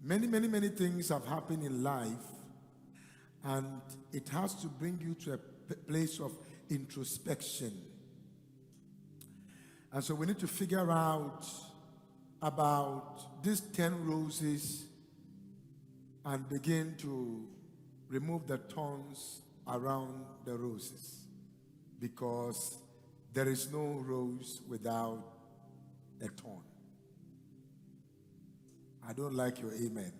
Many things have happened in life, and it has to bring you to a place of introspection. And so we need to figure out about these 10 roses and begin to remove the thorns around the roses, because there is no rose without a thorn. I don't like your amen.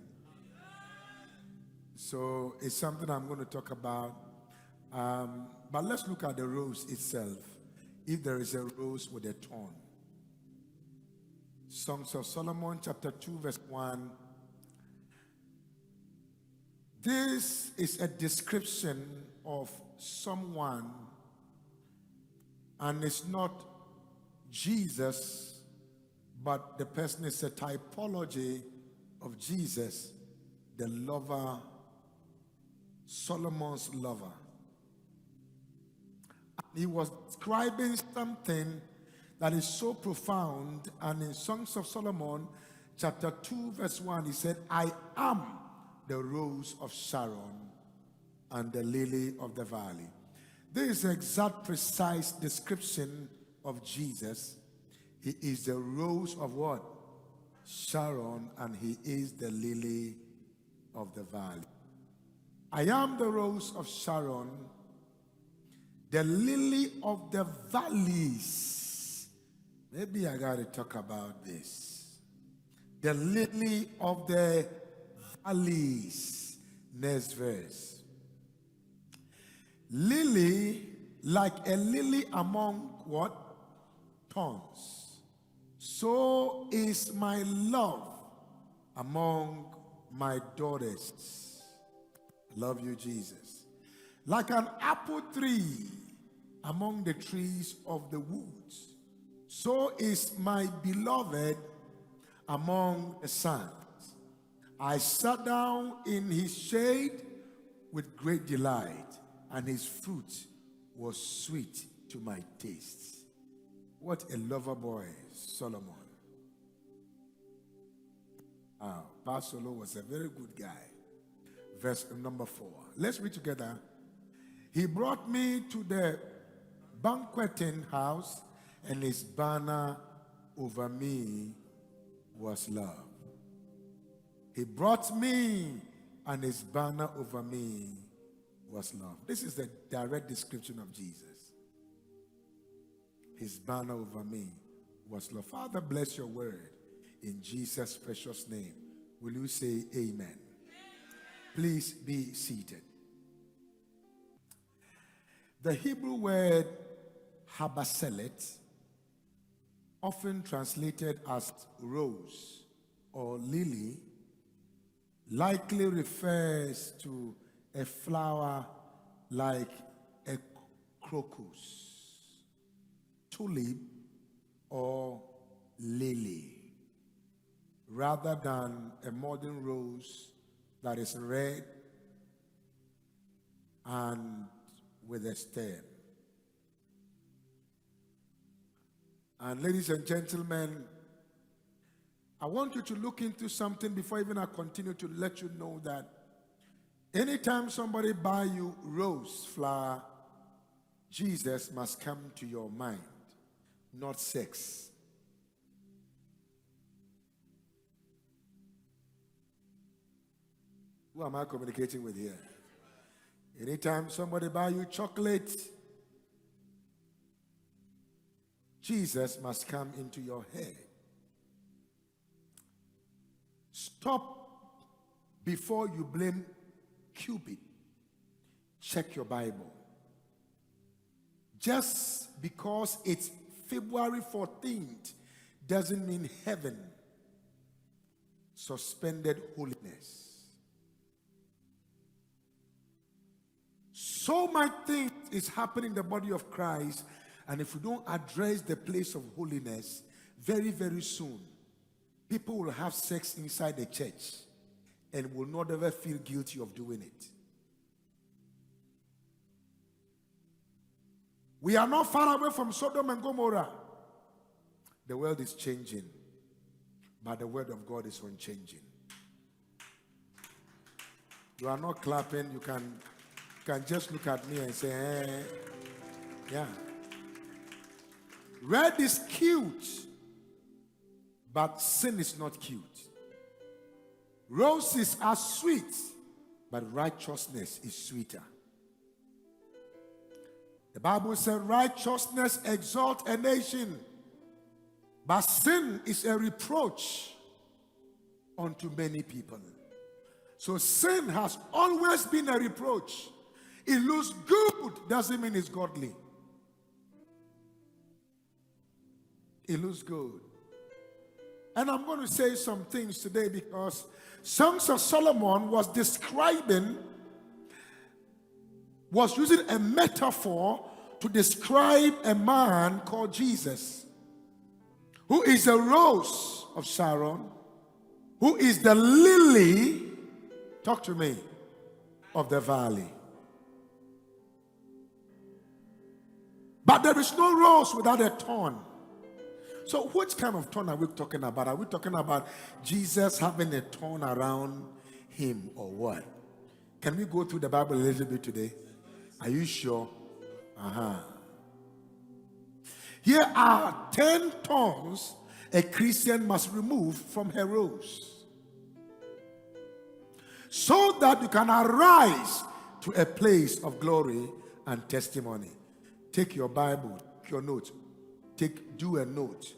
So it's something I'm going to talk about. But let's look at the rose itself. If there is a rose with a thorn. Songs of Solomon chapter 2 verse 1. This is a description of someone, and it's not Jesus, but the person is a typology of Jesus, the lover, Solomon's lover. He was describing something that is so profound, and in Songs of Solomon chapter 2 verse 1 he said, I am the rose of Sharon and the lily of the valley. This is the exact precise description of Jesus. He is the rose of what? Sharon, and he is the lily of the valley. I am the rose of Sharon, the lily of the valleys. Maybe I got to talk about this. The lily of the valleys. Next verse. Lily, like a lily among what? Thorns. So is my love among my daughters. Love you, Jesus. Like an apple tree among the trees of the woods, so is my beloved among the sons. I sat down in his shade with great delight, and his fruit was sweet to my taste. What a lover boy, Solomon. Pastor Solo was a very good guy. Verse number 4. Let's read together. He brought me to the banqueting house, and his banner over me was love. He brought me, and his banner over me was love. This is the direct description of Jesus. His banner over me was love. Father, bless your word in Jesus' precious name. Will you say amen? Please be seated. The Hebrew word habaselet, often translated as rose or lily, likely refers to a flower like a crocus, tulip, or lily, rather than a modern rose that is red and with a stem. And ladies and gentlemen, I want you to look into something before even I continue to let you know that anytime somebody buy you rose flower, Jesus must come to your mind, not sex. Who am I communicating with here? Anytime somebody buy you chocolate, Jesus must come into your head. Stop before you blame Cupid. Check your Bible. Just because it's February 14th doesn't mean heaven suspended holiness. So much things is happening in the body of Christ, and if we don't address the place of holiness, very, very soon, people will have sex inside the church and will not ever feel guilty of doing it. We are not far away from Sodom and Gomorrah. The world is changing, but the word of God is unchanging. You are not clapping. You can just look at me and say, eh. Yeah. Red is cute, but sin is not cute. Roses are sweet, but righteousness is sweeter. The Bible says righteousness exalts a nation, but sin is a reproach unto many people. So sin has always been a reproach. It looks good, doesn't mean it's godly. It looks good. And I'm going to say some things today because Songs of Solomon was using a metaphor to describe a man called Jesus, who is the rose of Sharon, who is the lily, talk to me, of the valley. But there is no rose without a thorn. So which kind of thorn are we talking about? Are we talking about Jesus having a thorn around him or what? Can we go through the Bible a little bit today? Are you sure? Here are 10 thorns a Christian must remove from her rose, so that you can arise to a place of glory and testimony. Take your Bible, your note. Do a note.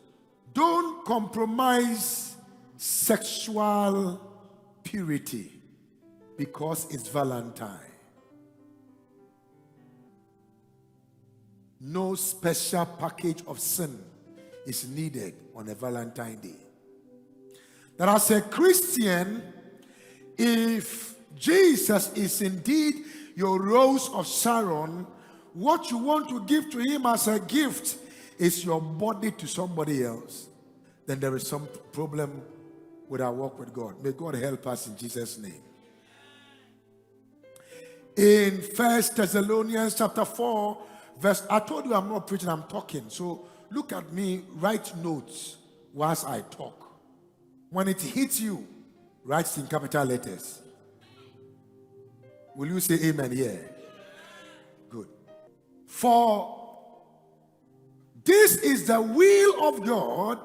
Don't compromise sexual purity because it's Valentine. No special package of sin is needed on a Valentine Day. That as a Christian, if Jesus is indeed your rose of Sharon, what you want to give to him as a gift is your body to somebody else, then there is some problem with our walk with God. May God help us in Jesus' name. In 1 Thessalonians chapter 4, verse, I told you I'm not preaching, I'm talking. So look at me, write notes whilst I talk. When it hits you, write it in capital letters. Will you say amen here? Good. For this is the will of God,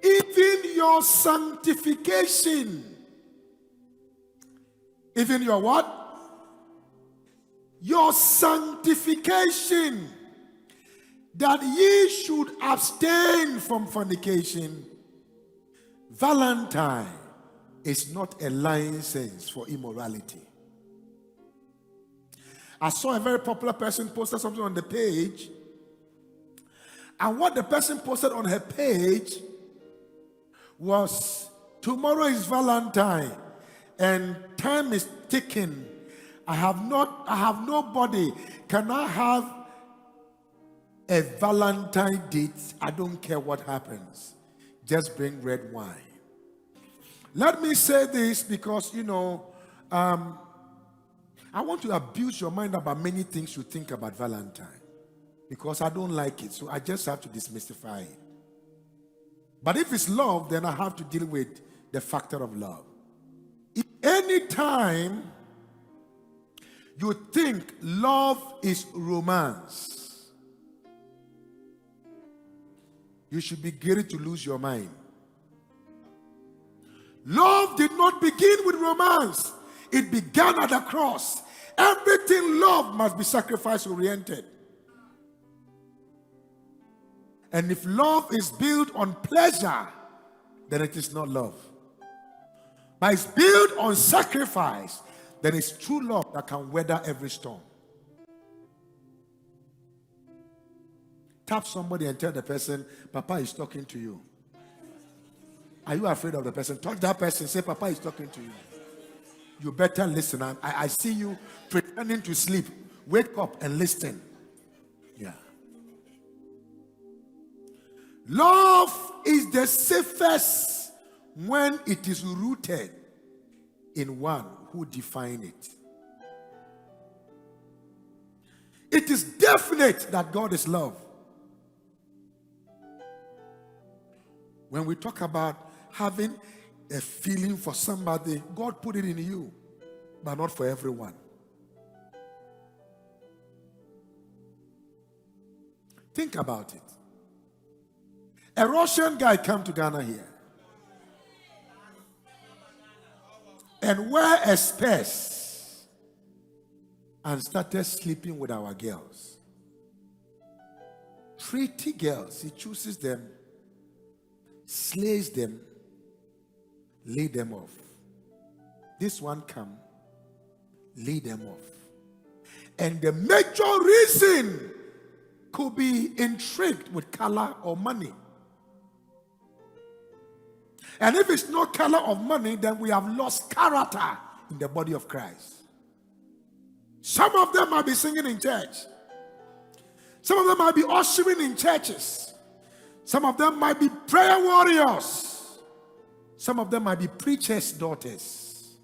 even your sanctification. Even your what? Your sanctification. That ye should abstain from fornication. Valentine is not a license for immorality. I saw a very popular person posted something on the page. And what the person posted on her page was, tomorrow is Valentine and time is ticking. I have nobody. Can I have a Valentine date? I don't care what happens. Just bring red wine. Let me say this because, I want to abuse your mind about many things you think about Valentine. Because I don't like it, so I just have to demystify it. But if it's love, then I have to deal with the factor of love. If any time you think love is romance, you should be getting to lose your mind. Love did not begin with romance. It began at the cross. Everything love must be sacrifice-oriented. And if love is built on pleasure, then it is not love. But it's built on sacrifice, then it's true love that can weather every storm. Tap somebody and tell the person, Papa is talking to you. Are you afraid of the person? Touch that person, say, Papa is talking to you. You better listen. I see you pretending to sleep. Wake up and listen. Yeah. Love is the safest when it is rooted in one who defines it. It is definite that God is love. When we talk about having a feeling for somebody, God put it in you. but not for everyone. Think about it. A Russian guy came to Ghana here and wear a space and started sleeping with our girls. Pretty girls. He chooses them, slays them, lay them off. This one come, lay them off. And the major reason could be intrigued with color or money. And if it's not color or money, then we have lost character in the body of Christ. Some of them might be singing in church. Some of them might be ushering in churches. Some of them might be prayer warriors. Some of them might be preachers' daughters.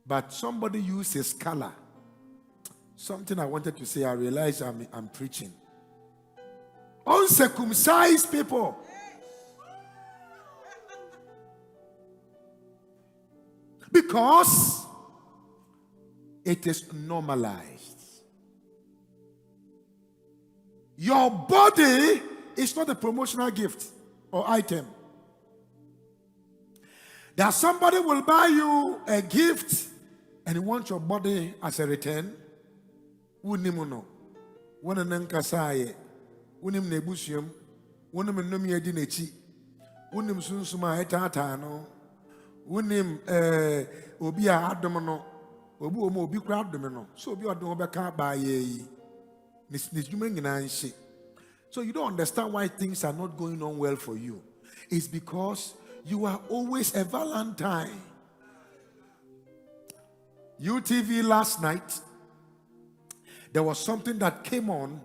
But somebody uses color. Something I wanted to say, I realized I'm preaching. Uncircumcised people. Because it is normalized. Your body is not a promotional gift or item. That somebody will buy you a gift and you want your body as a return. Unimuno. One an ankasaye. Unim nebusium. Unum numia dinechi. Unim sunsuma etatano. Unim obia adomono. Obu omo obi kra adomono. So obi adomo beka ba ye. So you don't understand why things are not going on well for you. It's because you are always a Valentine. UTV last night, there was something that came on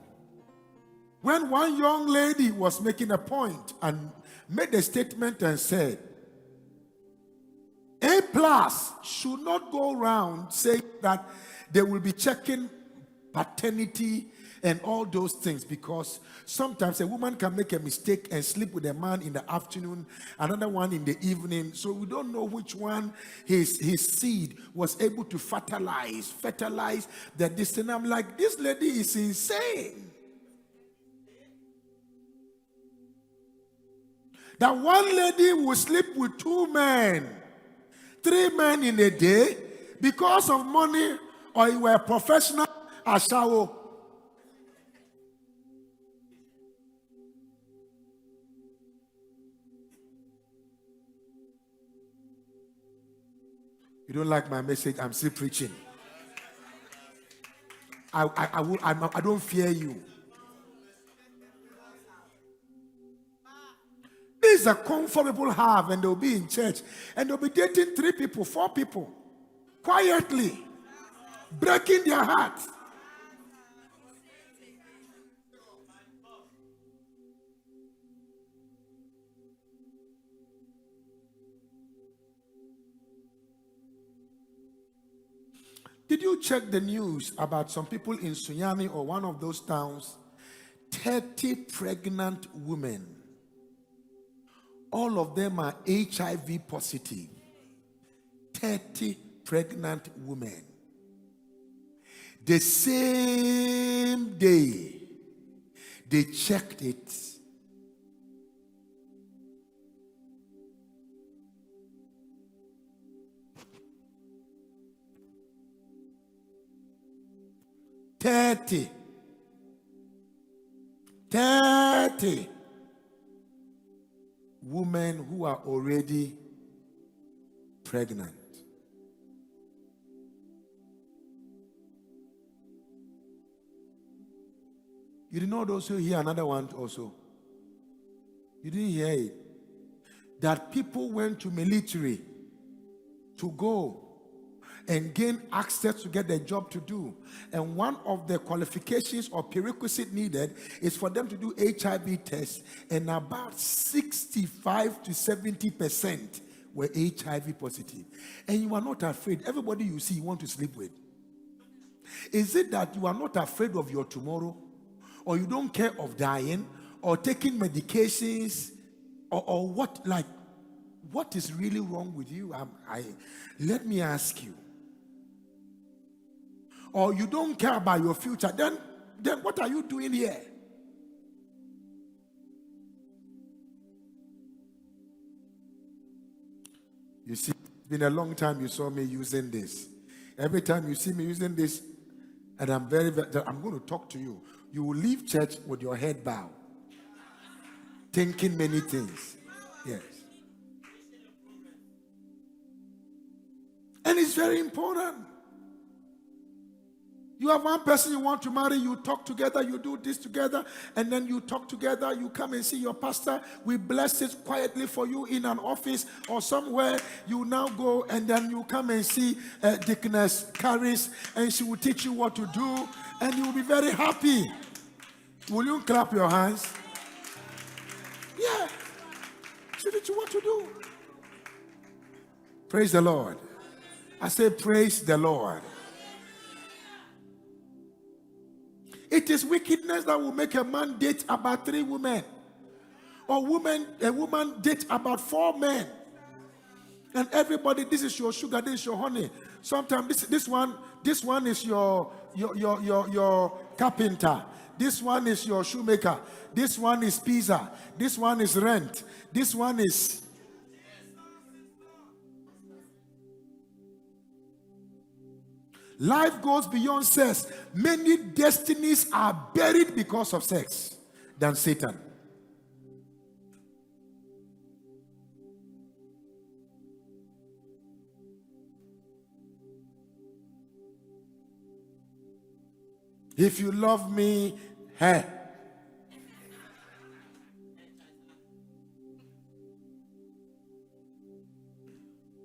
when one young lady was making a point and made a statement and said, A+ should not go around saying that they will be checking paternity and all those things, because sometimes a woman can make a mistake and sleep with a man in the afternoon, another one in the evening. So we don't know which one his seed was able to fertilize the destiny. I'm like, this lady is insane. That one lady will sleep with 2 men, 3 men in a day because of money, or you were a professional ashawo. You don't like my message? I'm still preaching. I don't fear you. This is a comfort people have, and they'll be in church and they'll be dating 3 people, 4 people, quietly, breaking their hearts. Did you check the news about some people in Sunyani or one of those towns? 30 pregnant women. All of them are HIV positive. 30 pregnant women. The same day they checked it. Thirty women who are already pregnant. You did not also hear another one also. You didn't hear it. That people went to military to go and gain access to get their job to do. And one of the qualifications or prerequisite needed is for them to do HIV tests. And about 65 to 70% were HIV positive. And you are not afraid. Everybody you see you want to sleep with. Is it that you are not afraid of your tomorrow? Or you don't care of dying? Or taking medications? Or what? Like, what is really wrong with you? Let me ask you. or you don't care about your future, then what are you doing here? You see, it's been a long time you saw me using this. Every time you see me using this, and I'm I'm going to talk to you, you will leave church with your head bowed, thinking many things. Yes. And it's very important. You have one person you want to marry, you talk together, you do this together, and then you talk together, you come and see your pastor. We bless it quietly for you in an office or somewhere. You now go and then you come and see Deaconess Caris, and she will teach you what to do, and you will be very happy. Will you clap your hands? Yeah. She teach you what to do. Praise the Lord. I say praise the Lord. It is wickedness that will make a man date about 3 women, or a woman date about 4 men. And everybody, this is your sugar, this is your honey. Sometimes this one is your carpenter. This one is your shoemaker. This one is pizza. This one is rent. This one is. Life goes beyond sex. Many destinies are buried because of sex than Satan. If you love me, hey.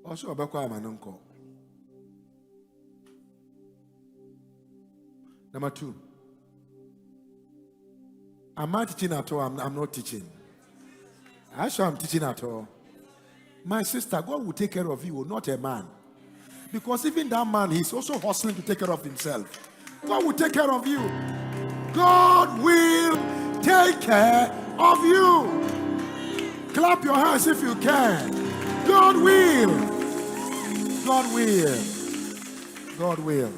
Also, Emmanuel. Number 2. Am I teaching at all? I'm not teaching. I'm teaching at all. My sister, God will take care of you, not a man. Because even that man, he's also hustling to take care of himself. God will take care of you. God will take care of you. Clap your hands if you can. God will. God will. God will.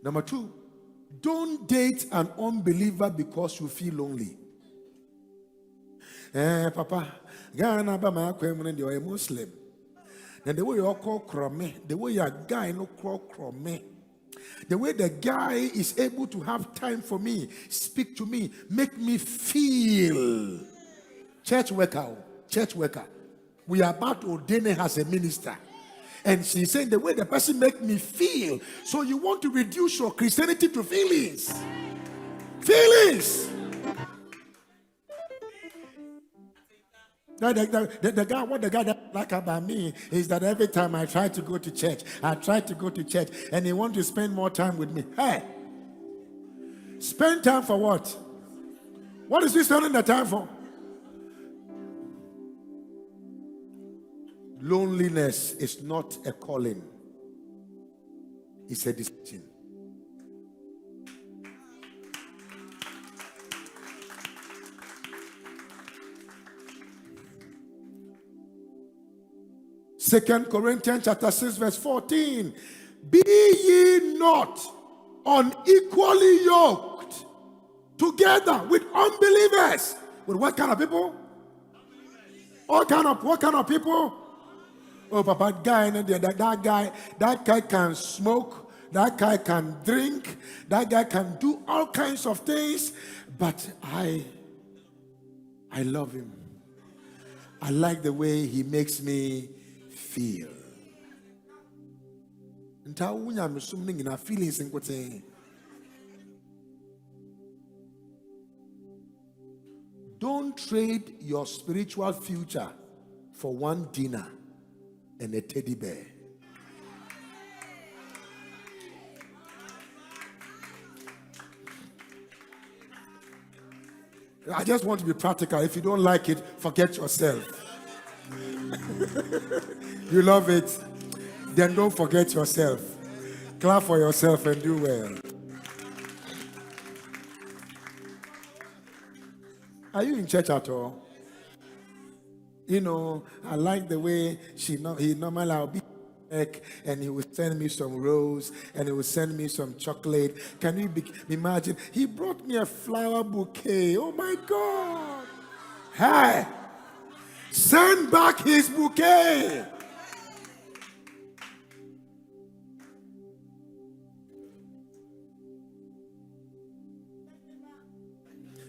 Number 2, don't date an unbeliever because you feel lonely. Papa, Ghana ba ma kwem no a Muslim. Then the way you call krome, the way your guy no call krome. The way the guy is able to have time for me, speak to me, make me feel. Church worker. We are about to ordain her as a minister. And she's saying the way the person make me feel. So you want to reduce your Christianity to feelings. Feelings. The guy, what the guy that like about me is that every time I try to go to church, and he want to spend more time with me. Hey, spend time for what? What is he spending the time for? Loneliness is not a calling. It's a decision. Second Corinthians chapter 6 verse 14. Be ye not unequally yoked together with unbelievers. With what kind of people? What kind of people? Oh, Papa, that guy can smoke, that guy can drink, that guy can do all kinds of things, but I love him. I like the way he makes me feel. Don't trade your spiritual future for one dinner and a teddy bear. I just want to be practical. If you don't like it, forget yourself. You love it, then don't forget yourself. Clap for yourself and do well. Are you in church at all? I like the way he normally I'll be and he would send me some rose and he would send me some chocolate. Can you imagine? He brought me a flower bouquet. Oh my God. Hey, send back his bouquet.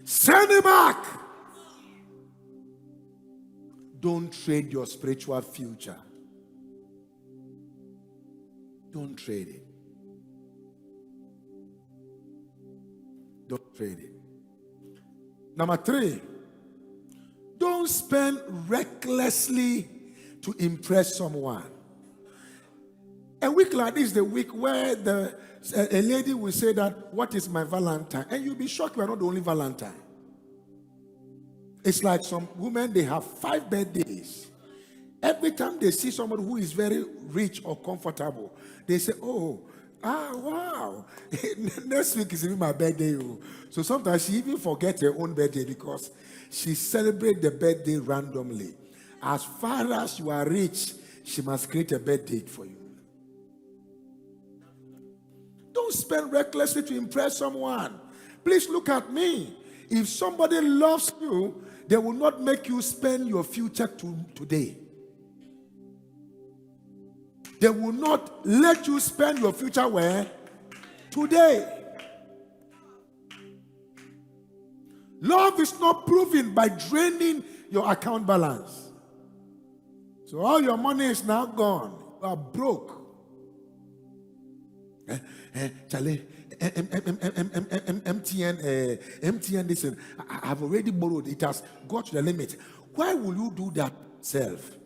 Send it back. Don't trade your spiritual future. Don't trade it. Don't trade it. Number 3, don't spend recklessly to impress someone. A week like this is the week where a lady will say that, what is my Valentine? And you'll be shocked you are not the only Valentine. It's like some women, they have 5 birthdays. Every time they see somebody who is very rich or comfortable, they say, wow, next week is even my birthday. So sometimes she even forgets her own birthday because she celebrates the birthday randomly. As far as you are rich, she must create a birthday for you. Don't spend recklessly to impress someone. Please look at me. If somebody loves you, they will not make you spend your future today. They will not let you spend your future where? Today. Love is not proven by draining your account balance. So all your money is now gone. You are broke. Charlie, MTN, listen, I've already borrowed. It has got to the limit. Why will you do that self?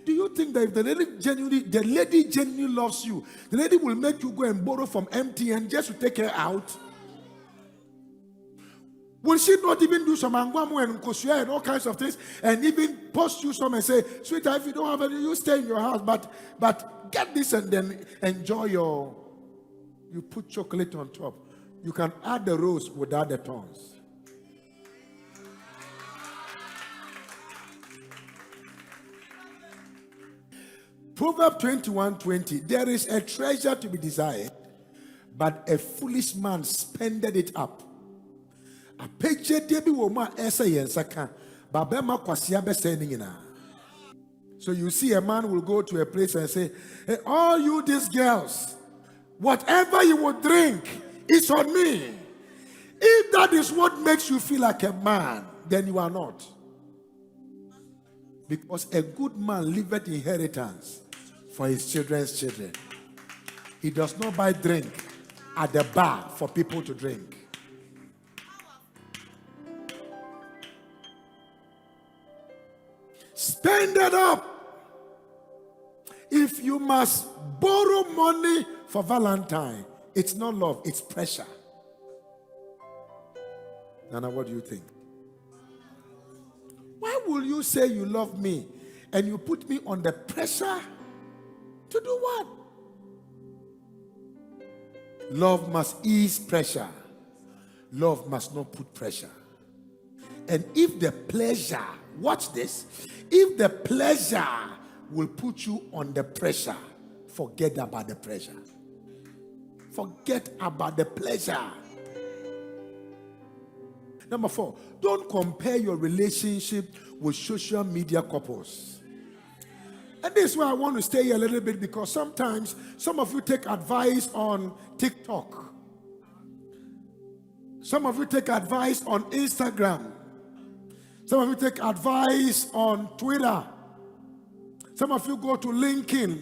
Do you think that if the lady genuinely loves you, the lady will make you go and borrow from MTN just to take her out? Will she not even do some angwamu and kosua and all kinds of things and even post you some and say, sweetheart, if you don't have any, you stay in your house, but get this and then enjoy you put chocolate on top. You can add the rose without the thorns. Proverbs 21:20. There is a treasure to be desired, but a foolish man spendeth it up. So you see a man will go to a place and say, hey, all you these girls, whatever you will drink is on me. If that is what makes you feel like a man, then you are not. Because a good man leaveth inheritance for his children's children. He does not buy drink at the bar for people to drink. Spend it up. If you must borrow money for Valentine, it's not love, it's pressure. Nana, what do you think? Why will you say you love me and you put me on the pressure to do what? Love must ease pressure. Love must not put pressure. And if the pleasure, watch this, if the pleasure will put you on the pressure, forget about the pressure. Forget about the pleasure. Number 4, don't compare your relationship with social media couples. And this is why I want to stay here a little bit, because sometimes some of you take advice on TikTok. Some of you take advice on Instagram. Some of you take advice on Twitter. Some of you go to LinkedIn.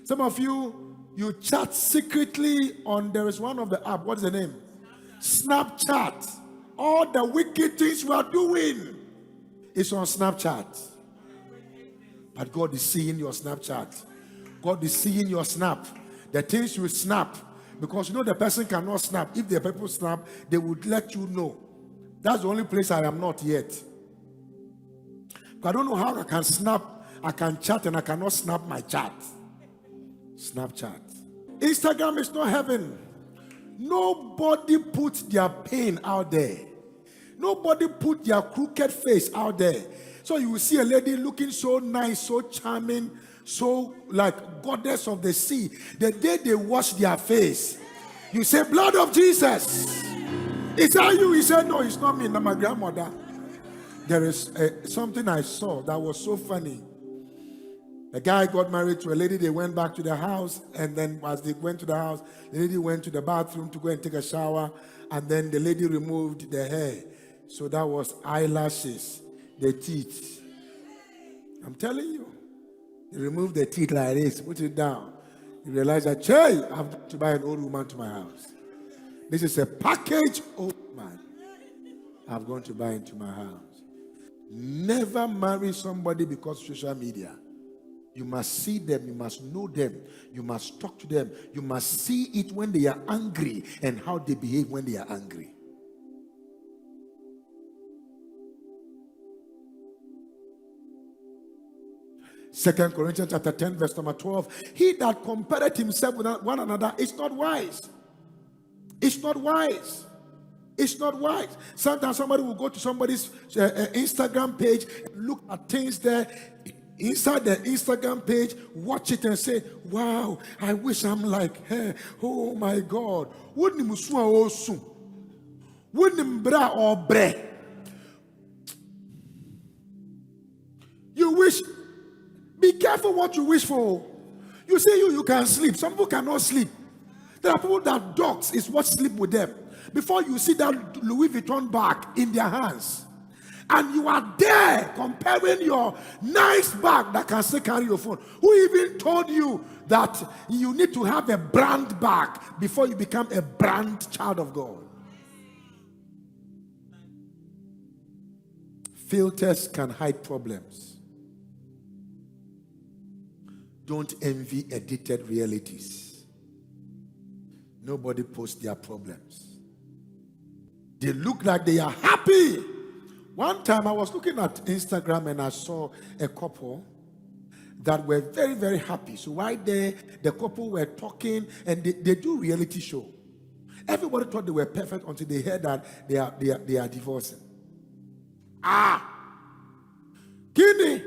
Some of you chat secretly on, there is one of the app, what's the name? Snapchat. All the wicked things you are doing is on Snapchat. But God is seeing your Snapchat. God is seeing your snap. The things you snap. Because you know the person cannot snap. If the people snap, they would let you know. That's the only place I am not yet. But I don't know how I can snap. I can chat and I cannot snap my chat. Snapchat. Instagram is not heaven. Nobody put their pain out there. Nobody put their crooked face out there. So you will see a lady looking so nice, so charming, so like goddess of the sea. The day they wash their face, you say, blood of Jesus. Is that you? He said, no, it's not me, not my grandmother. There is something I saw that was so funny. A guy got married to a lady. They went back to the house, and then as they went to the house, the lady went to the bathroom to go and take a shower, and then the lady removed the hair. So that was eyelashes, the teeth. I'm telling you, they removed the teeth like this, put it down. You realize that, hey, I have to buy an old woman to my house. This is a package old man I've gone to buy into my house. Never marry somebody because of social media. You must see them, you must know them, you must talk to them, you must see it when they are angry and how they behave when they are angry. Second Corinthians chapter 10, verse number 12. He that compared himself with one another is not wise. It's not wise. It's not wise. Sometimes somebody will go to somebody's Instagram page, look at things there inside the Instagram page, watch it and say, wow, I wish I'm like her. Oh my God. Wouldn't bra or bre? You wish, be careful what you wish for. You say you can sleep. Some people cannot sleep. There are people that dogs is what sleep with them. Before you see that Louis Vuitton bag in their hands, and you are there comparing your nice bag that can still carry your phone. Who even told you that you need to have a brand bag before you become a brand child of God? Filters can hide problems. Don't envy edited realities. Nobody posts their problems. They look like they are happy. One time I was looking at Instagram and I saw a couple that were very, very happy. So while the couple were talking, and they do reality show. Everybody thought they were perfect until they heard that they are divorcing. Guinea,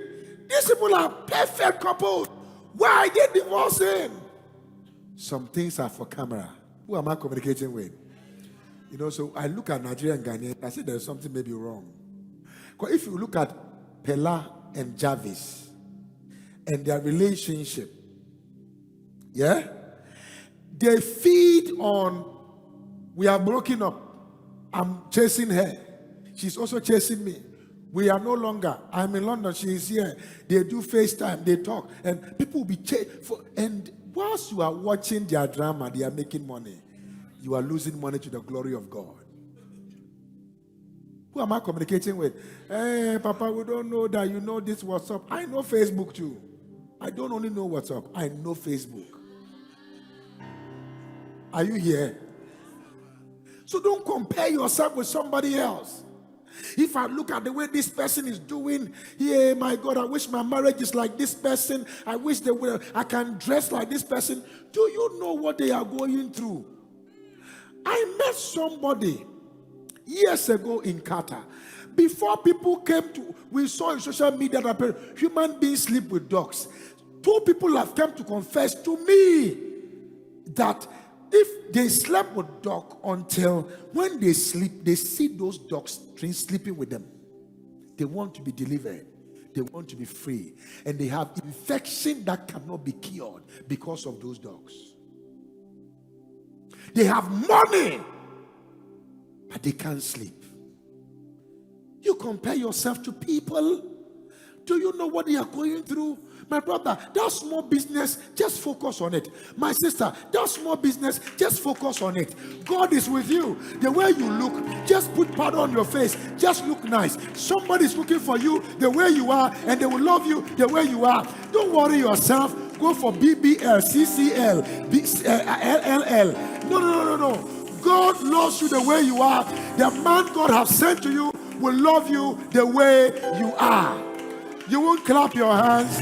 these people are perfect couples. Why are they divorcing? Some things are for camera. Who am I communicating with? So I look at Nigerian Ghanaian, I say there's something maybe wrong. Because if you look at Pella and Jarvis and their relationship, they feed on, we are broken up. I'm chasing her. She's also chasing me. We are no longer. I'm in London. She is here. They do FaceTime. They talk. And people will be and whilst you are watching their drama, they are making money. You are losing money to the glory of God. Who am I communicating with? Hey, Papa, we don't know that you know this WhatsApp. I know Facebook too. I don't only know WhatsApp. I know Facebook. Are you here? So don't compare yourself with somebody else. If I look at the way this person is doing, yeah, my God, I wish my marriage is like this person. I wish I can dress like this person. Do you know what they are going through? I met somebody years ago in Qatar. Before people came to, we saw in social media that human beings sleep with dogs. 2 people have come to confess to me that if they slept with dog until when they sleep, they see those dogs sleeping with them. They want to be delivered. They want to be free. And they have infection that cannot be cured because of those dogs. They have money, but they can't sleep. You compare yourself to people. Do you know what they are going through? My brother, that small business, just focus on it. My sister, that small business, just focus on it. God is with you. The way you look, just put powder on your face. Just look nice. Somebody's looking for you the way you are, and they will love you the way you are. Don't worry yourself. Go for BBL, CCL, LLL. No. God loves you the way you are. The man God has sent to you will love you the way you are. You won't clap your hands,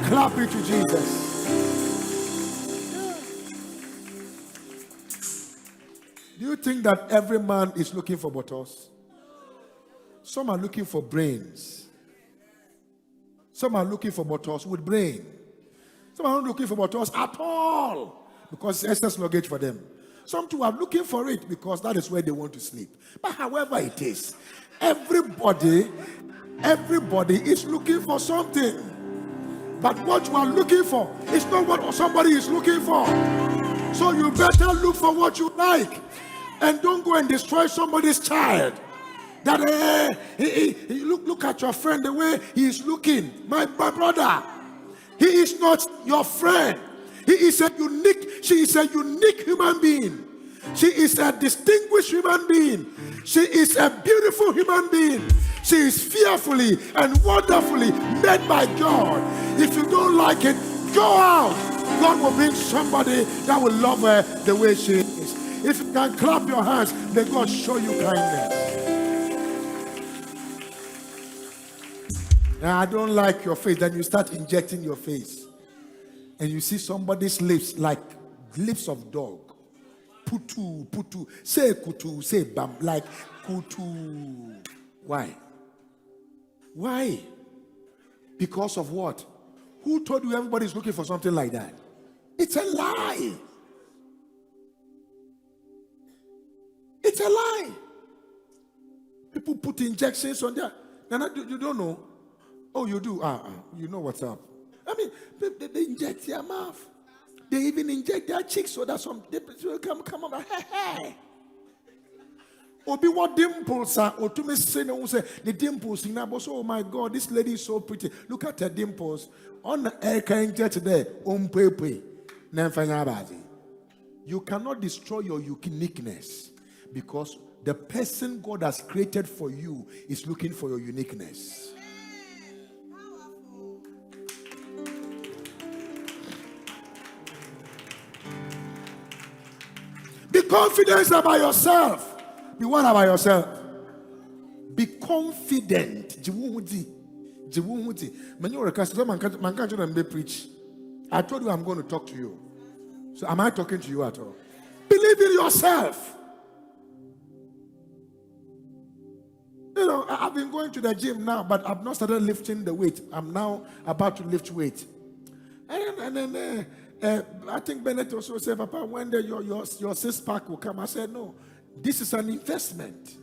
clap it to Jesus. Do you think that every man is looking for bottles? Some are looking for brains. Some are looking for bottles with brain. Some are not looking for bottles at all because it's excess luggage for them. Some too are looking for it because that is where they want to sleep. But however it is, everybody is looking for something. But what you are looking for is not what somebody is looking for. So you better look for what you like. And don't go and destroy somebody's child. That look at your friend the way he is looking. My brother, he is not your friend. She is a unique human being. She is a distinguished human being. She is a beautiful human being. She is fearfully and wonderfully made by God. If you don't like it, go out. God will bring somebody that will love her the way she is. If you can clap your hands, may God show you kindness. Now, I don't like your face. Then you start injecting your face. And you see somebody's lips like lips of dog. Putu. Say kutu, say bam, like kutu. Why? Because of what? Who told you everybody's looking for something like that? It's a lie. It's a lie. People put injections on there. You don't know. Oh, you do? You know what's up. I mean, they inject their mouth. They even inject their cheeks so that some will come up. Hey. Obi what dimples are, or to me say the dimples in Abos. Oh my God, this lady is so pretty. Look at her dimples. On the air can get there. You cannot destroy your uniqueness because the person God has created for you is looking for your uniqueness. Be confident about yourself. Be what about yourself? Be confident. Preach. I told you I'm going to talk to you. So am I talking to you at all? Believe in yourself. You know, I've been going to the gym now, but I've not started lifting the weight. I'm now about to lift weight. And then I think Bennett also said, Papa, when your 6-pack will come, I said, no, this is an investment.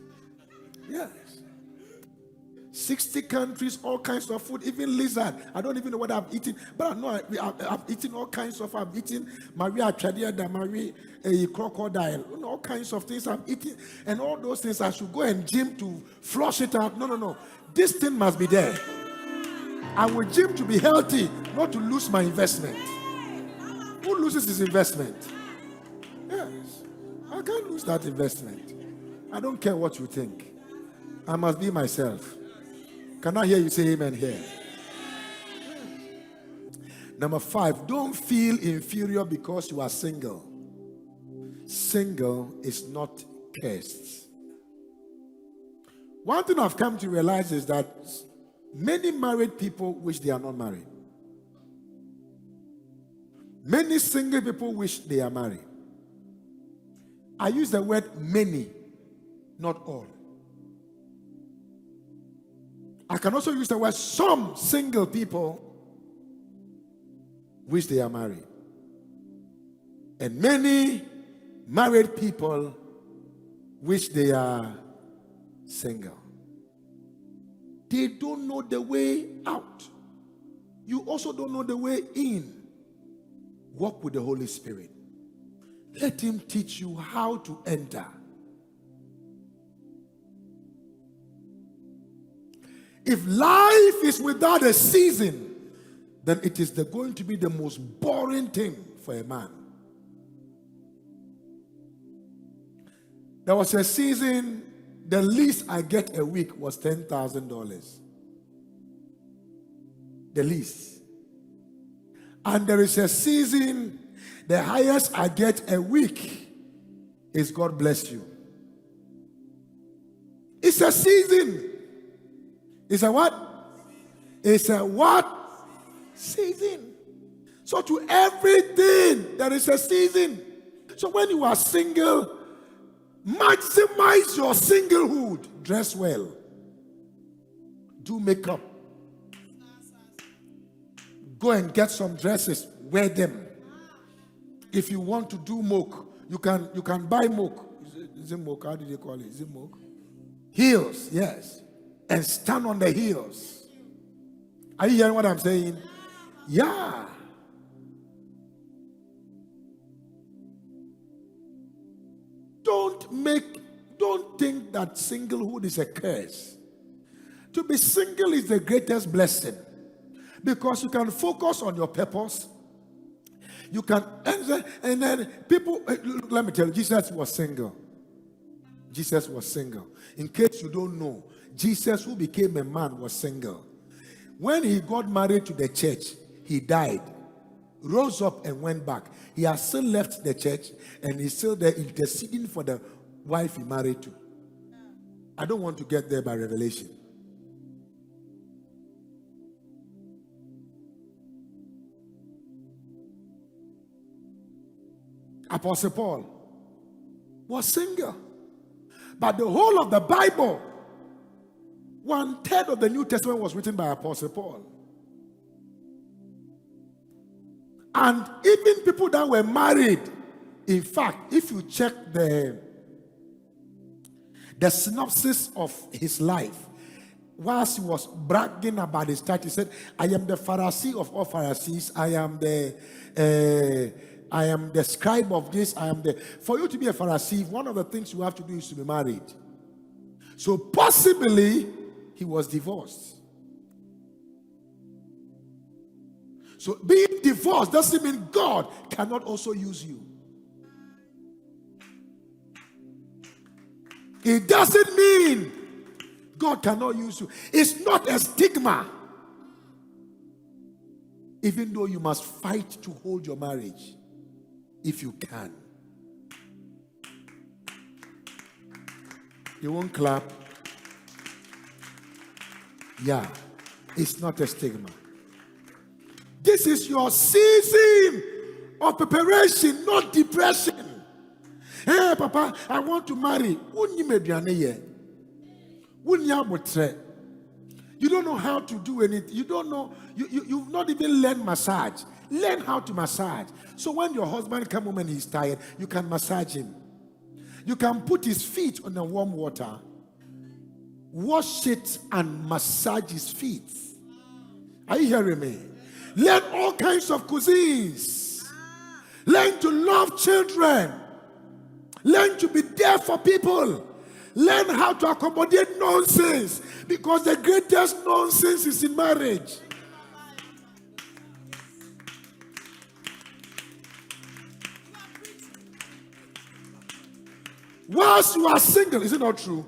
Yes. 60 countries, all kinds of food, even lizard. I don't even know what I've eaten, but I know I've eaten all kinds of. I've eaten Maria Chadia, a crocodile, all kinds of things I've eaten, and all those things I should go and gym to flush it out. No. This thing must be there. I will gym to be healthy, not to lose my investment. Who loses his investment? Yes. I can't lose that investment. I don't care what you think. I must be myself. Can I hear you say amen here? Number 5, don't feel inferior because you are single. Single is not cursed. One thing I've come to realize is that many married people wish they are not married. Many single people wish they are married. I use the word many, not all. I can also use the word some single people wish they are married. And many married people wish they are single. They don't know the way out. You also don't know the way in. Walk with the Holy Spirit. Let Him teach you how to enter. If life is without a season, then it is going to be the most boring thing for a man. There was a season, the least I get a week was $10,000. The least. And there is a season, the highest I get a week is God bless you. It's a season. It's a what? It's a what? Season. So to everything, there is a season. So when you are single, maximize your singlehood. Dress well. Do makeup. Go and get some dresses, wear them. If you want to do moke, you can buy moke. Is it moke? How do they call it? Is it moke? Heels, yes. And stand on the heels. Are you hearing what I'm saying? Yeah. Don't think that singlehood is a curse. To be single is the greatest blessing, because you can focus on your purpose. You can, and then people, let me tell you, Jesus was single. Jesus was single. In case you don't know, Jesus, who became a man, was single. When he got married to the church, he died, rose up and went back. He has still left the church, and he's still there interceding for the wife he married to. I don't want to get there by revelation. Apostle Paul was single. But the whole of the Bible, 1/3 of the New Testament, was written by Apostle Paul. And even people that were married, in fact, if you check the synopsis of his life, whilst he was bragging about his title, he said, I am the Pharisee of all Pharisees. I am the scribe of this. For you to be a Pharisee, one of the things you have to do is to be married. So possibly he was divorced. So being divorced doesn't mean God cannot also use you. It doesn't mean God cannot use you. It's not a stigma. Even though you must fight to hold your marriage, if you can. You won't clap. Yeah, it's not a stigma. This is your season of preparation, not depression. Hey, Papa, I want to marry. You don't know how to do anything. You don't know. You've not even learned massage. Learn how to massage. So when your husband comes home and he's tired, you can massage him. You can put his feet on the warm water, wash it, and massage his feet. Are you hearing me? Learn all kinds of cuisines. Learn to love children. Learn to be there for people. Learn how to accommodate nonsense, because the greatest nonsense is in marriage. Whilst you are single, is it not true?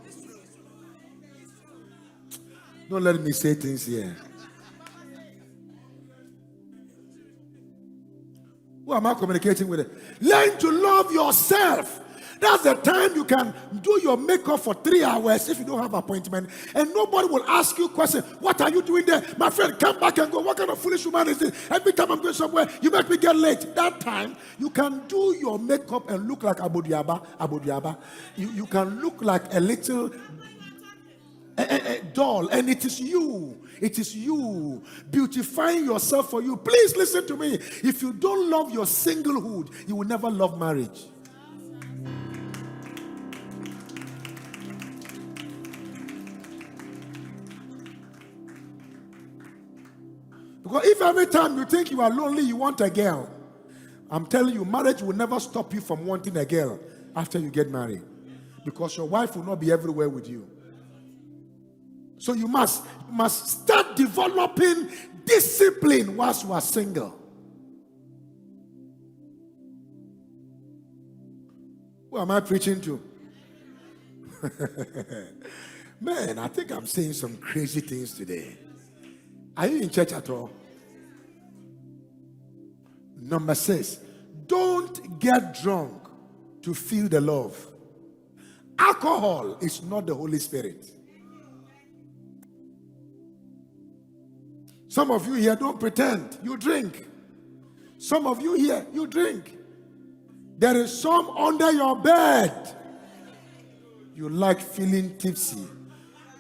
Don't let me say things here. Who am I communicating with? Learn to love yourself. That's the time you can do your makeup for 3 hours if you don't have an appointment, and nobody will ask you questions. What are you doing there? My friend, come back and go. What kind of foolish woman is this? Every time I'm going somewhere, you make me get late. That time, you can do your makeup and look like Abu Diaba. You can look like a little doll, and it is you. It is you beautifying yourself for you. Please listen to me. If you don't love your singlehood, you will never love marriage. Because if every time you think you are lonely, you want a girl, I'm telling you, marriage will never stop you from wanting a girl after you get married. Because your wife will not be everywhere with you. So you must start developing discipline whilst you are single. Who am I preaching to? Man, I think I'm saying some crazy things today. Are you in church at all? Number 6, don't get drunk to feel the love. Alcohol is not the Holy Spirit. Some of you here don't pretend. You drink. Some of you here, you drink. There is some under your bed. You like feeling tipsy.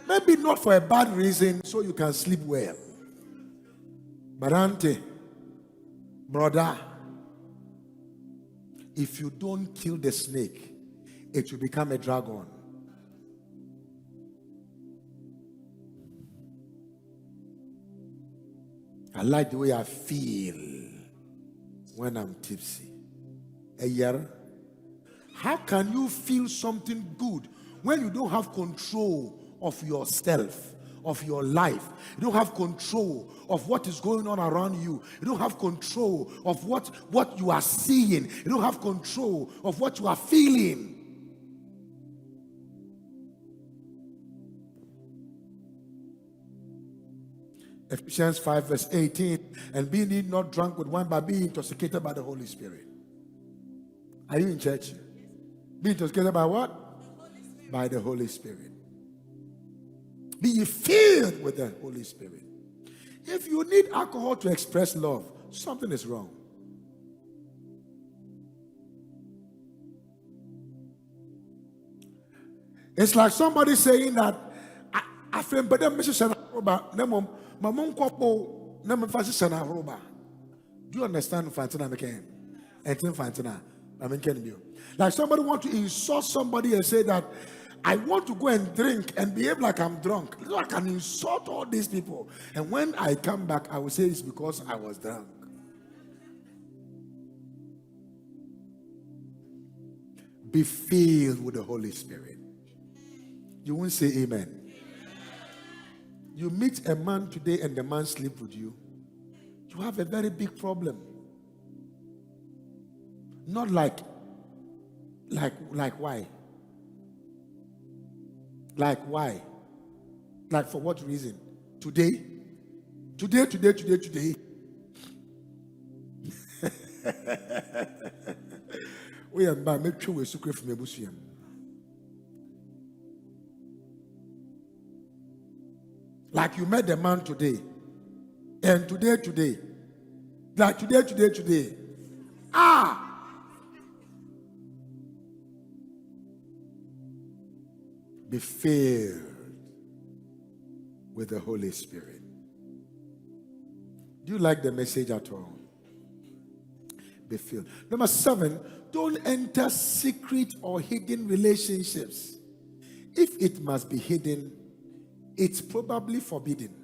Maybe not for a bad reason, so you can sleep well. But auntie, Brother, if you don't kill the snake, it will become a dragon. I like the way I feel when I'm tipsy. A year. How can you feel something good when you don't have control of yourself, of your life? You don't have control of what is going on around you. You don't have control of what you are seeing. You don't have control of what you are feeling. Ephesians 5 verse 18, and be ye not drunk with wine, but be intoxicated by the Holy Spirit. Are you in church? Be intoxicated by what? By the Holy Spirit. Be ye filled with the Holy Spirit. If you need alcohol to express love, something is wrong. It's like somebody saying that I feel better. Do you understand Fantina McCain? Like somebody want to insult somebody and say that I want to go and drink and behave like I'm drunk. So I can insult all these people. And when I come back, I will say it's because I was drunk. Be filled with the Holy Spirit. You won't say amen. You meet a man today and the man sleep with you. You have a very big problem. Not like why? Like why? Like for what reason? Today? We are about make sure we secret from Ebusiam. Like you met the man today, and today, like today. Be filled with the Holy Spirit. Do you like the message at all? Be filled. Number 7, don't enter secret or hidden relationships. If it must be hidden, it's probably forbidden.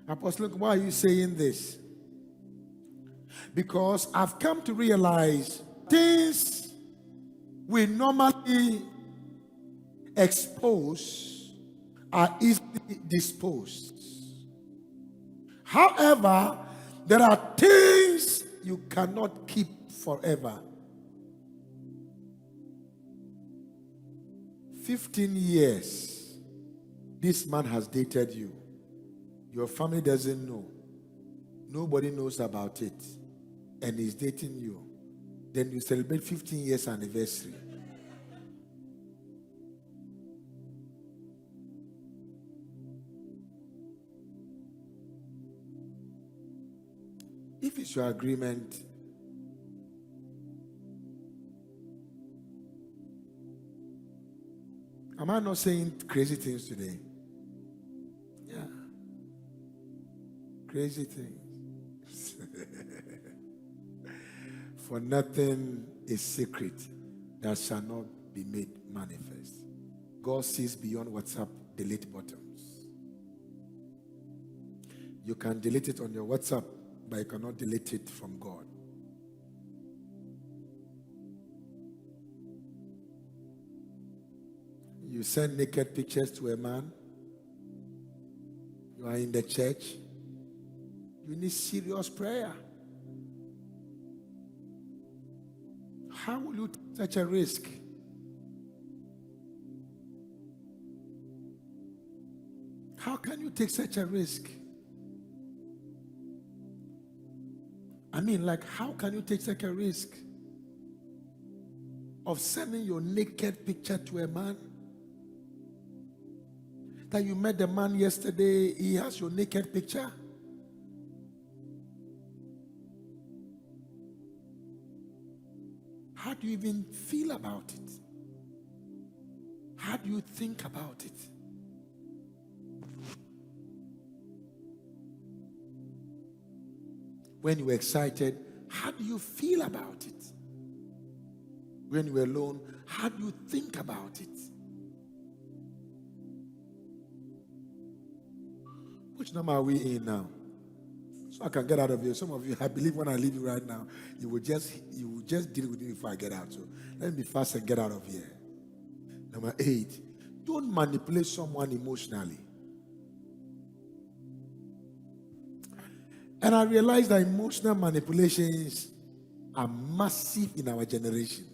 Apostle, why are you saying this? Because I've come to realize things we normally expose are easily disposed. However, there are things you cannot keep forever. 15 years, this man has dated you. Your family doesn't know. Nobody knows about it. And he's dating you. Then you celebrate 15 years anniversary. If it's your agreement, am I not saying crazy things today? Yeah. Crazy things. For nothing is secret that shall not be made manifest. God sees beyond WhatsApp delete buttons. You can delete it on your WhatsApp, but you cannot delete it from God. You send naked pictures to a man. You are in the church. You need serious prayer. How will you take such a risk? How can you take such a risk? I mean, like, how can you take such a risk of sending your naked picture to a man? That you met the man yesterday, he has your naked picture? How do you even feel about it? How do you think about it? When you're excited, how do you feel about it? When you're alone, how do you think about it? Which number are we in now? So I can get out of here. Some of you, I believe when I leave you right now, you will just deal with me before I get out. So let me be fast and get out of here. Number 8, don't manipulate someone emotionally. And I realize that emotional manipulations are massive in our generation.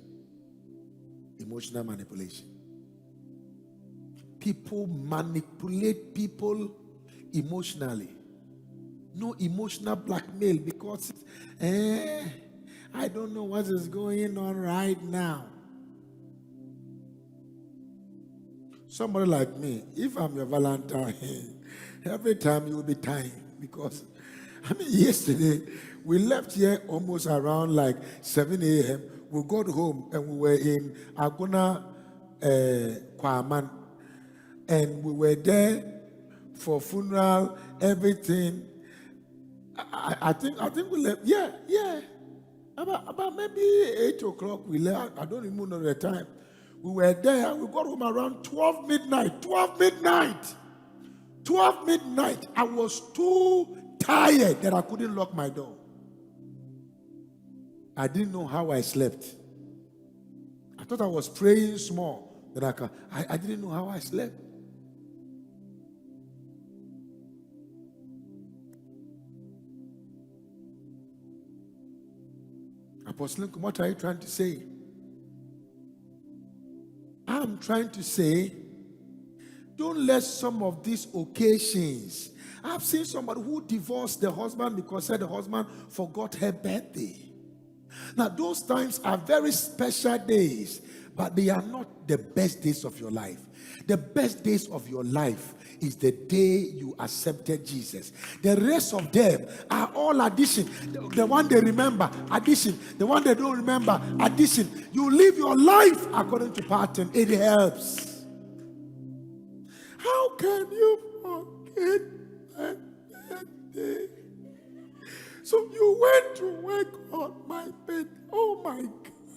Emotional manipulation. People manipulate people emotionally. No emotional blackmail because I don't know what is going on right now. Somebody like me, if I'm your Valentine, every time you will be tying because yesterday we left here almost around like 7 a.m. We got home and we were in Aguna Kwaman, and we were there for funeral, everything. I think we left. Yeah. About maybe 8 o'clock we left. I don't even know the time. We were there. We got home around 12 midnight. 12 midnight. I was too tired that I couldn't lock my door. I didn't know how I slept. I thought I was praying small. That I didn't know how I slept. Apostle Nkum, what are you trying to say? I'm trying to say, don't let some of these occasions. I've seen somebody who divorced the husband because said the husband forgot her birthday. Now, those times are very special days, but they are not the best days of your life. The best days of your life is the day you accepted Jesus. The rest of them are all addition. The one they remember, addition. The one they don't remember, addition. You live your life according to pattern. It helps. How can you forget my birthday? So you went to work on my bed. Oh my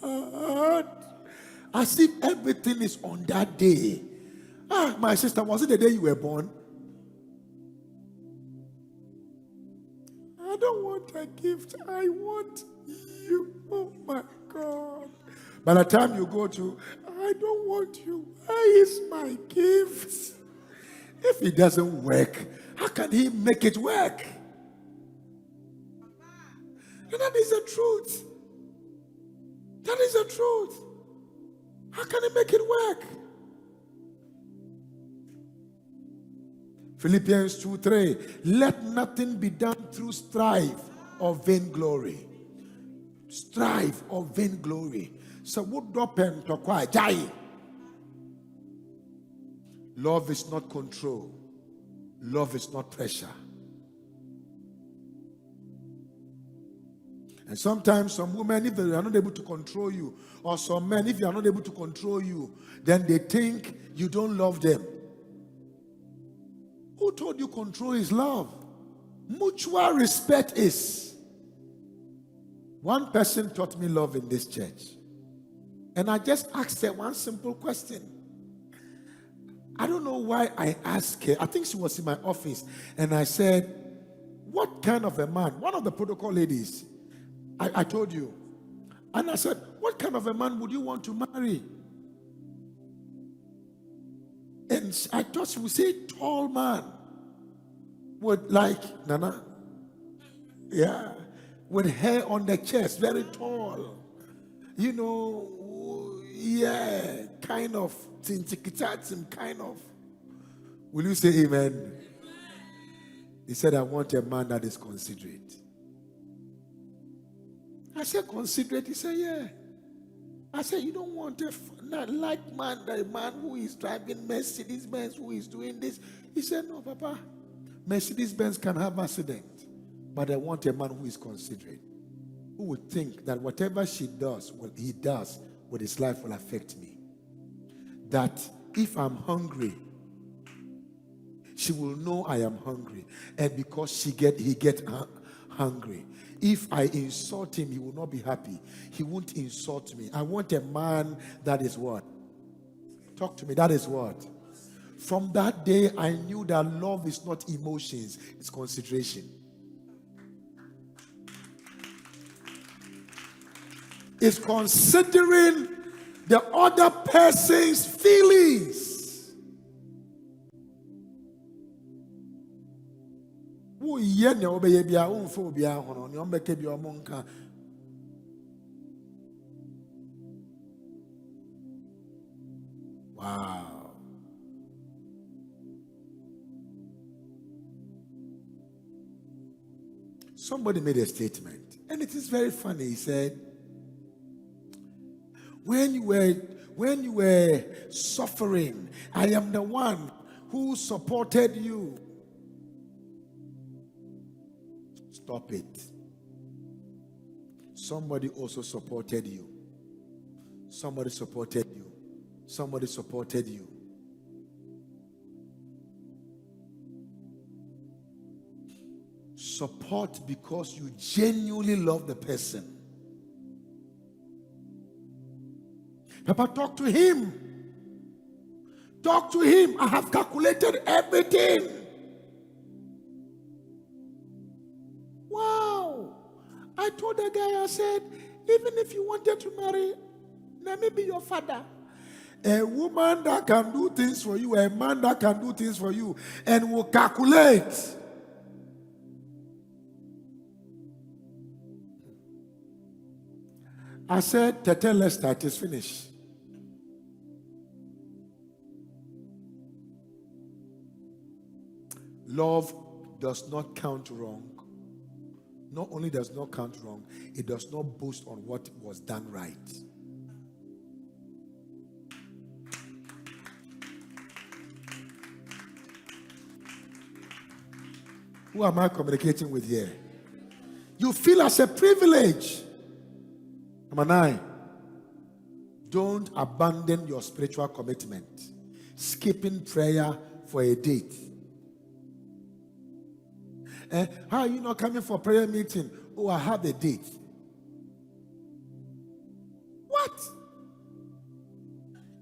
God. As if everything is on that day. My sister, was it the day you were born? I don't want a gift. I want you. Oh my God. By the time you go to, I don't want you. Where is my gift? If it doesn't work, how can he make it work? And that is the truth. That is the truth. How can he make it work? Philippians 2:3. Let nothing be done through strife or vainglory. Strife or vainglory. So what dopen to kwa jai? Love is not control. Love is not pressure. And sometimes some women, if they are not able to control you, or some men, if you are not able to control you, then they think you don't love them. Who told you control is love? Mutual respect is. One person taught me love in this church. And I just asked her one simple question. I don't know why I asked her. I think she was in my office. And I said, what kind of a man? One of the protocol ladies. I told you. And I said, what kind of a man would you want to marry? And I thought she would say tall man. With like, Nana. Yeah. With hair on the chest, very tall. You know, yeah, kind of. Kind of. Will you say amen? He said, I want a man that is considerate. I said, considerate? He said, yeah. I said, you don't want a not like man, the man who is driving Mercedes-Benz, who is doing this. He said, no, Papa. Mercedes-Benz can have accident, but I want a man who is considerate, who would think that whatever she does, what he does with his life will affect me. That if I'm hungry, she will know I am hungry, and because he get hungry. If I insult him, he will not be happy. He won't insult me. I want a man that is what? Talk to me. That is what? From that day, I knew that love is not emotions, it's consideration. It's considering the other person's feelings. Wow. Somebody made a statement, and it is very funny. He said, when you were suffering, I am the one who supported you. Stop it. Somebody also supported you. Somebody supported you. Somebody supported you. Support because you genuinely love the person. Papa, talk to him. Talk to him. I have calculated everything. Wow. I told the guy, I said, even if you wanted to marry, let me be your father. A woman that can do things for you, a man that can do things for you, and will calculate. I said, Tete, let's start. It's finished. Love does not count wrong. Not only does not count wrong, it does not boast on what was done right. Who am I communicating with here? You feel as a privilege. Number 9, don't abandon your spiritual commitment. Skipping prayer for a date. How are you not coming for prayer meeting? Oh, I have a date. What?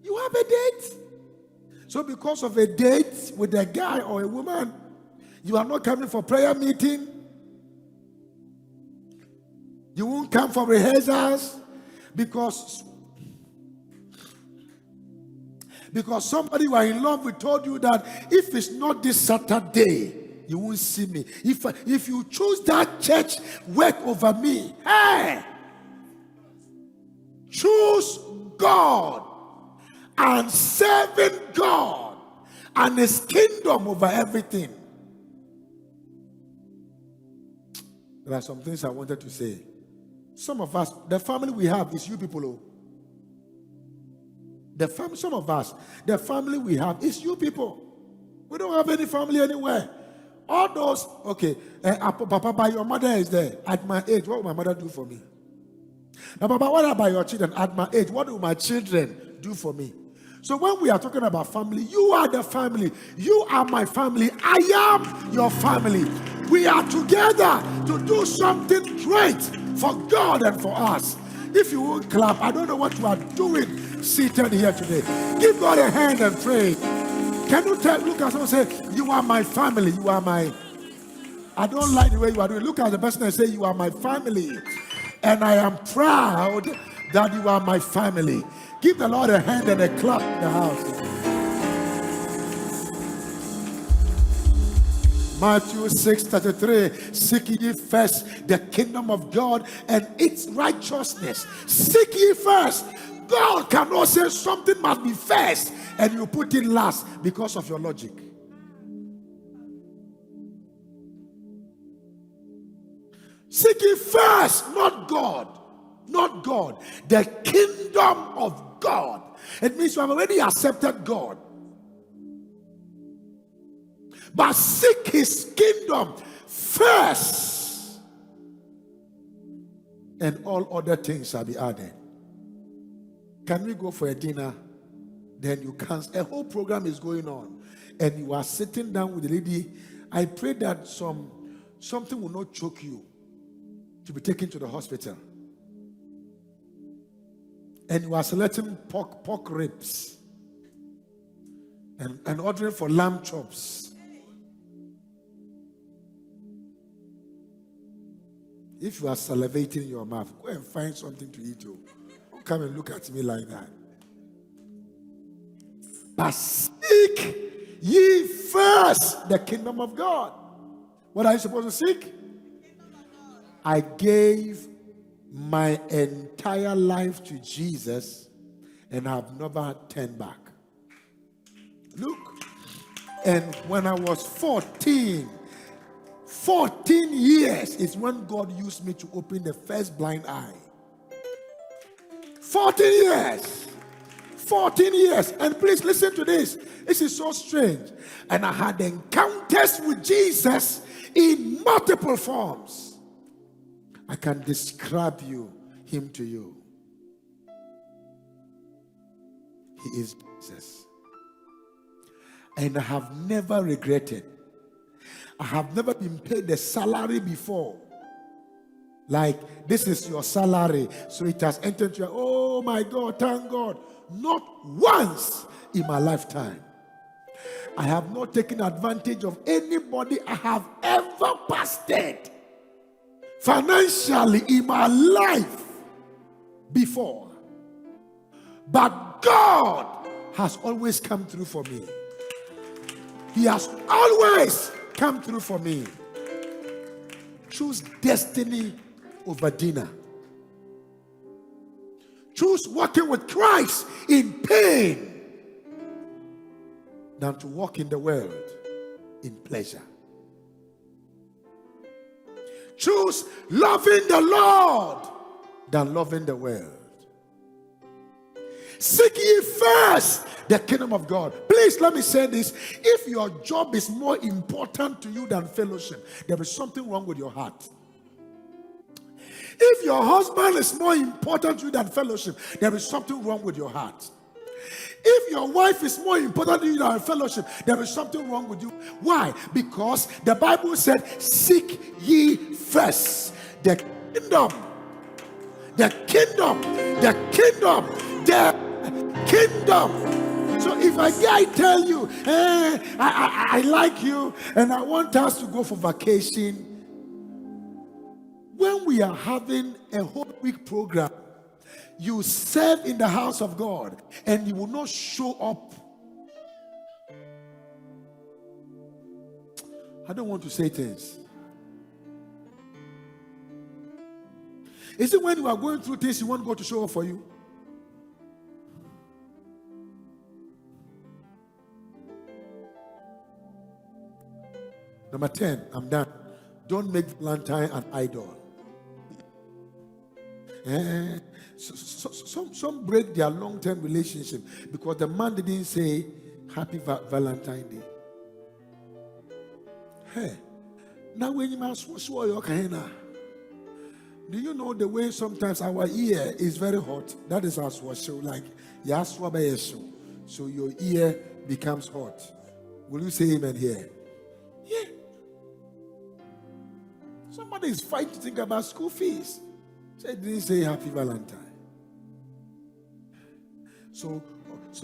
You have a date? So because of a date with a guy or a woman, you are not coming for prayer meeting? You won't come for rehearsals because somebody you are in love with told you that if it's not this Saturday, you won't see me. If you choose that church work over me, hey, choose God and serving God and His kingdom over everything. There are some things I wanted to say. Some of us, the family we have is you people. Oh. Some of us, the family we have is you people. We don't have any family anywhere. All those, okay, Papa, your mother is there. At my age, what will my mother do for me? Now, Papa, what about your children? At my age, what will my children do for me? So when we are talking about family, you are the family. You are my family. I am your family. We are together to do something great for God and for us. If you won't clap, I don't know what you are doing seated here today. Give God a hand and pray. Can you look at someone and say, you are my family, you are my... I don't like the way you are doing. Look at the person and say, you are my family. And I am proud that you are my family. Give the Lord a hand and a clap in the house. Matthew 6:33. Seek ye first the kingdom of God and its righteousness. Seek ye first. God cannot say something must be first and you put it last because of your logic. Seek ye first, not God. Not God. The kingdom of God. It means you have already accepted God. But seek His kingdom first, and all other things shall be added. Can we go for a dinner? Then you cancel. A whole program is going on, and you are sitting down with the lady. I pray that something will not choke you. to be taken to the hospital. And you are selecting pork ribs and ordering for lamb chops. If you are salivating in your mouth, go and find something to eat. Don't come and look at me like that. But seek ye first the kingdom of God. What are you supposed to seek? I gave my entire life to Jesus and have never turned back. Look, and when I was 14 years is when God used me to open the first blind eye. 14 years. 14 years. And please listen to this. This is so strange. And I had encounters with Jesus in multiple forms. I can describe him to you. He is Jesus. And I have never regretted. I have never been paid the salary before. Like, this is your salary, so it has entered your, oh my God, thank God. Not once in my lifetime. I have not taken advantage of anybody I have ever pastored financially in my life before. But God has always come through for me. He has always come through for me. Choose destiny over dinner. Choose walking with Christ in pain than to walk in the world in pleasure. Choose loving the Lord than loving the world. Seek ye first the kingdom of God. Please let me say this. If your job is more important to you than fellowship, there is something wrong with your heart. If your husband is more important to you than fellowship, there is something wrong with your heart. If your wife is more important to you than fellowship, there is something wrong with you. Why? Because the Bible said, seek ye first the kingdom. The kingdom. The kingdom. The kingdom. So if a guy tell you, I like you and I want us to go for vacation, when we are having a whole week program, you serve in the house of God and you will not show up. I don't want to say things. Is it when you are going through things you want God to show up for you? Number 10, I'm done. Don't make Valentine an idol. Some break their long-term relationship because the man didn't say happy Valentine Day. Hey, now when you must swallow your kahina, do you know the way sometimes our ear is very hot? That is our swallow, like yaswabayesho. So your ear becomes hot. Will you say amen here? Yeah. Somebody is fighting to think about school fees. So they didn't say happy Valentine. So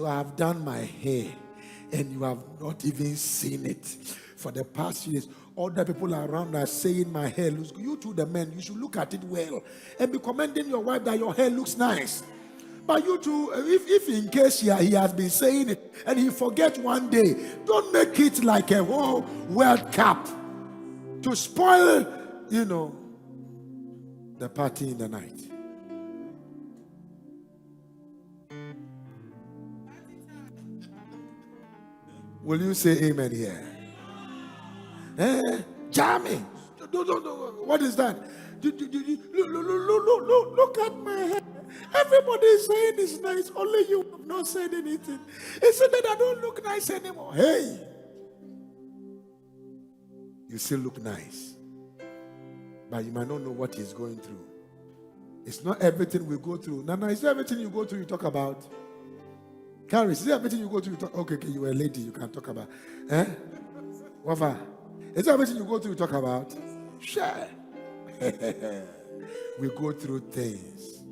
I have done my hair and you have not even seen it for the past years. Other people around are saying my hair looks good. You two, the men, you should look at it well and be commending your wife that your hair looks nice. But you two, if in case he has been saying it and he forgets one day, don't make it like a whole World Cup to spoil, the party in the night. Will you say amen here? Jamming. What is that? Look at my hair. Everybody is saying it's nice. Only you have not said anything. It's that I don't look nice anymore. Hey, you still look nice, but you might not know what he's going through. It's not everything we go through. Nana, is there everything you go through you talk about? Carrie, is there everything you go through you talk? Okay, you were a lady, you can talk about. Wafa, is there everything you go through you talk about? Share. we go through things.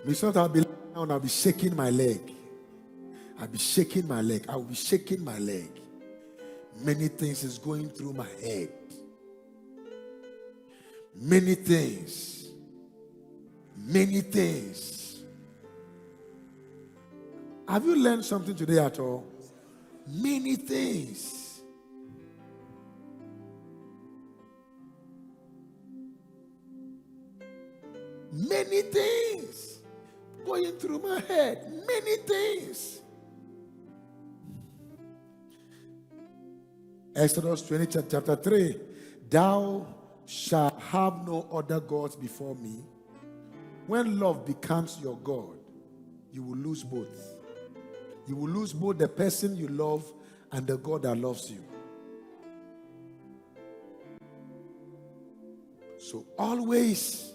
Because I'll be down, I'll be shaking my leg. I'll be shaking my leg. I'll be shaking my leg. Many things is going through my head. Many things. Many things. Have you learned something today at all? Many things. Many things going through my head. Many things. Exodus 20, chapter 3. Thou shalt have no other gods before me. When love becomes your God, you will lose both. You will lose both the person you love and the God that loves you. So always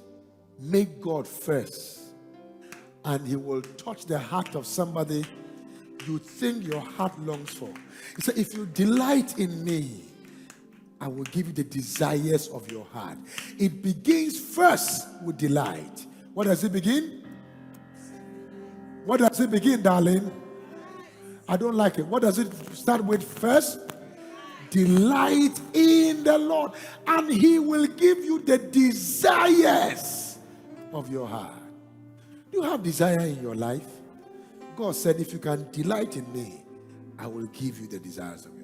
make God first, and He will touch the heart of somebody you think your heart longs for. He said, if you delight in me, I will give you the desires of your heart. It begins first with delight. What does it begin? What does it begin, darling? I don't like it. What does it start with first? Delight in the Lord, and He will give you the desires of your heart. Do you have desire in your life? God said, if you can delight in me, I will give you the desires of